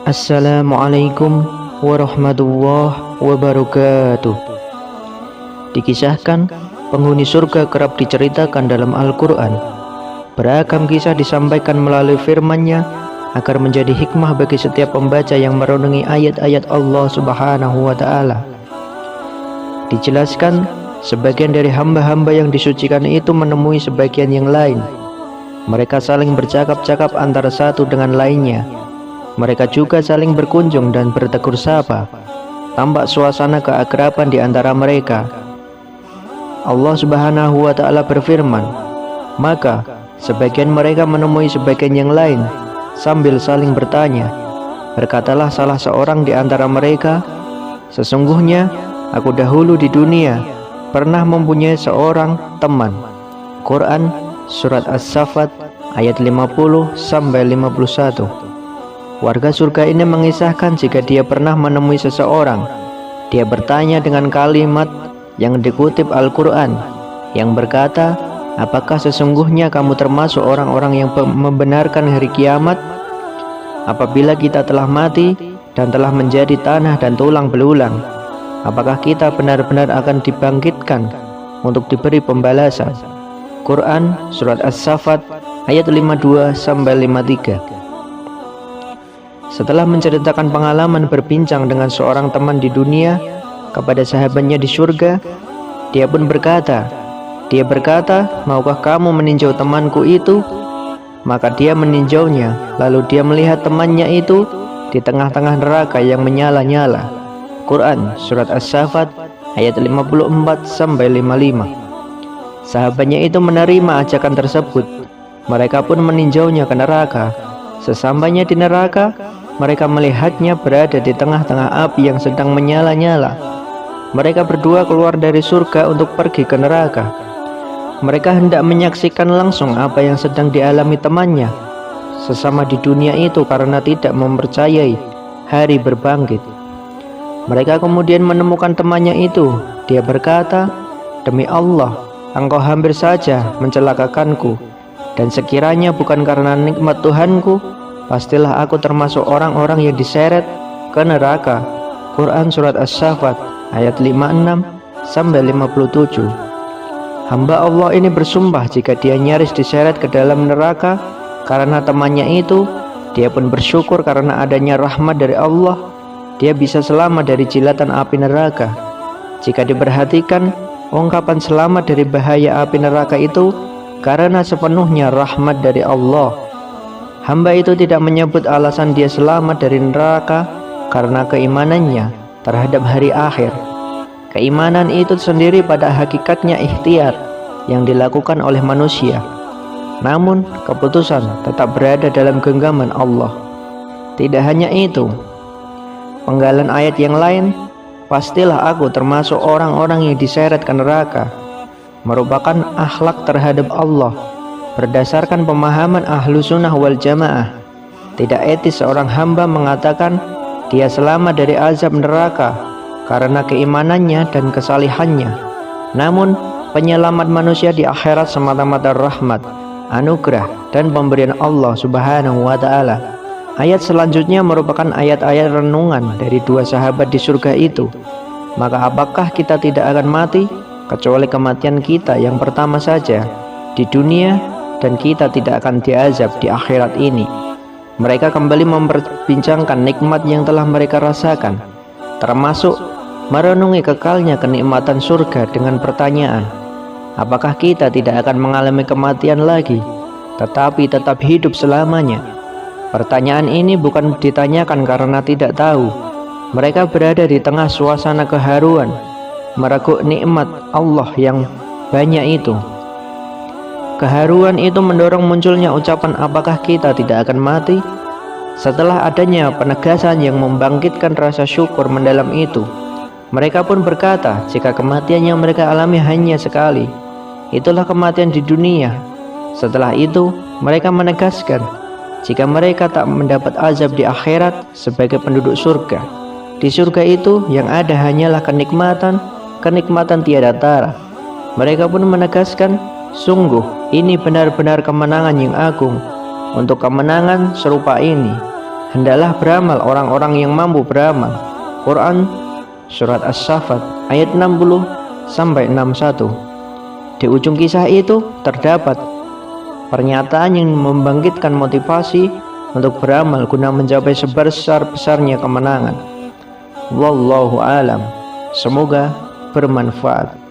Assalamualaikum warahmatullahi wabarakatuh. Dikisahkan, penghuni surga kerap diceritakan dalam Al-Quran. Beragam kisah disampaikan melalui firman-Nya agar menjadi hikmah bagi setiap pembaca yang merenungi ayat-ayat Allah Subhanahu wa Ta'ala. Dijelaskan, sebagian dari hamba-hamba yang disucikan itu menemui sebagian yang lain. Mereka saling bercakap-cakap antara satu dengan lainnya. Mereka juga saling berkunjung dan bertegur sapa. Tampak suasana keakraban di antara mereka. Allah Subhanahu wa Ta'ala berfirman, maka sebagian mereka menemui sebagian yang lain sambil saling bertanya. Berkatalah salah seorang di antara mereka, sesungguhnya aku dahulu di dunia pernah mempunyai seorang teman. Quran Surat As-Saffat ayat 50-51. Warga surga ini mengisahkan jika dia pernah menemui seseorang. Dia bertanya dengan kalimat yang dikutip Al-Quran yang berkata, apakah sesungguhnya kamu termasuk orang-orang yang membenarkan hari kiamat? Apabila kita telah mati dan telah menjadi tanah dan tulang belulang, apakah kita benar-benar akan dibangkitkan untuk diberi pembalasan? Quran Surat As-Saffat ayat 52-53. Setelah menceritakan pengalaman berbincang dengan seorang teman di dunia kepada sahabatnya di surga, dia pun berkata, maukah kamu meninjau temanku itu? Maka dia meninjaunya, lalu dia melihat temannya itu di tengah-tengah neraka yang menyala-nyala. Quran Surat As-Saffat ayat 54-55. Sahabatnya itu menerima ajakan tersebut. Mereka pun meninjaunya ke neraka. Sesampainya di neraka, mereka melihatnya berada di tengah-tengah api yang sedang menyala-nyala. Mereka berdua keluar dari surga untuk pergi ke neraka. Mereka hendak menyaksikan langsung apa yang sedang dialami temannya sesama di dunia itu karena tidak mempercayai hari berbangkit. Mereka kemudian menemukan temannya itu. Dia berkata, demi Allah, engkau hampir saja mencelakakanku, dan sekiranya bukan karena nikmat Tuhanku, pastilah aku termasuk orang-orang yang diseret ke neraka. Quran Surat As-Saffat ayat 56-57. Hamba Allah ini bersumpah jika dia nyaris diseret ke dalam neraka karena temannya itu, dia pun bersyukur karena adanya rahmat dari Allah, dia bisa selamat dari jilatan api neraka. Jika diperhatikan, ungkapan selamat dari bahaya api neraka itu karena sepenuhnya rahmat dari Allah. Hamba itu tidak menyebut alasan dia selamat dari neraka karena keimanannya terhadap hari akhir. Keimanan itu sendiri pada hakikatnya ikhtiar yang dilakukan oleh manusia. Namun keputusan tetap berada dalam genggaman Allah. Tidak hanya itu, penggalan ayat yang lain, pastilah aku termasuk orang-orang yang diseret ke neraka, merupakan akhlak terhadap Allah berdasarkan pemahaman ahlu sunnah wal jamaah. Tidak etis seorang hamba mengatakan dia selamat dari azab neraka karena keimanannya dan kesalihannya. Namun penyelamat manusia di akhirat semata-mata rahmat, anugerah, dan pemberian Allah Subhanahu wa Ta'ala. Ayat selanjutnya merupakan ayat-ayat renungan dari dua sahabat di surga itu. Maka apakah kita tidak akan mati kecuali kematian kita yang pertama saja di dunia, dan kita tidak akan diazab di akhirat ini? Mereka kembali memperbincangkan nikmat yang telah mereka rasakan, termasuk merenungi kekalnya kenikmatan surga dengan pertanyaan, apakah kita tidak akan mengalami kematian lagi tetapi tetap hidup selamanya? Pertanyaan ini bukan ditanyakan karena tidak tahu. Mereka berada di tengah suasana keharuan, meraguk nikmat Allah yang banyak itu. Keharuan itu mendorong munculnya ucapan apakah kita tidak akan mati? Setelah adanya penegasan yang membangkitkan rasa syukur mendalam itu, mereka pun berkata jika kematian yang mereka alami hanya sekali, itulah kematian di dunia. Setelah itu mereka menegaskan jika mereka tak mendapat azab di akhirat sebagai penduduk surga. Di surga itu yang ada hanyalah kenikmatan tiada tara. Mereka pun menegaskan, sungguh ini benar-benar kemenangan yang agung. Untuk kemenangan serupa ini Hendaklah beramal orang-orang yang mampu beramal. Quran Surat As-Saffat ayat 60 sampai 61. Di ujung kisah itu terdapat pernyataan yang membangkitkan motivasi untuk beramal guna mencapai sebesar-besarnya kemenangan. Wallahu alam. Semoga bermanfaat.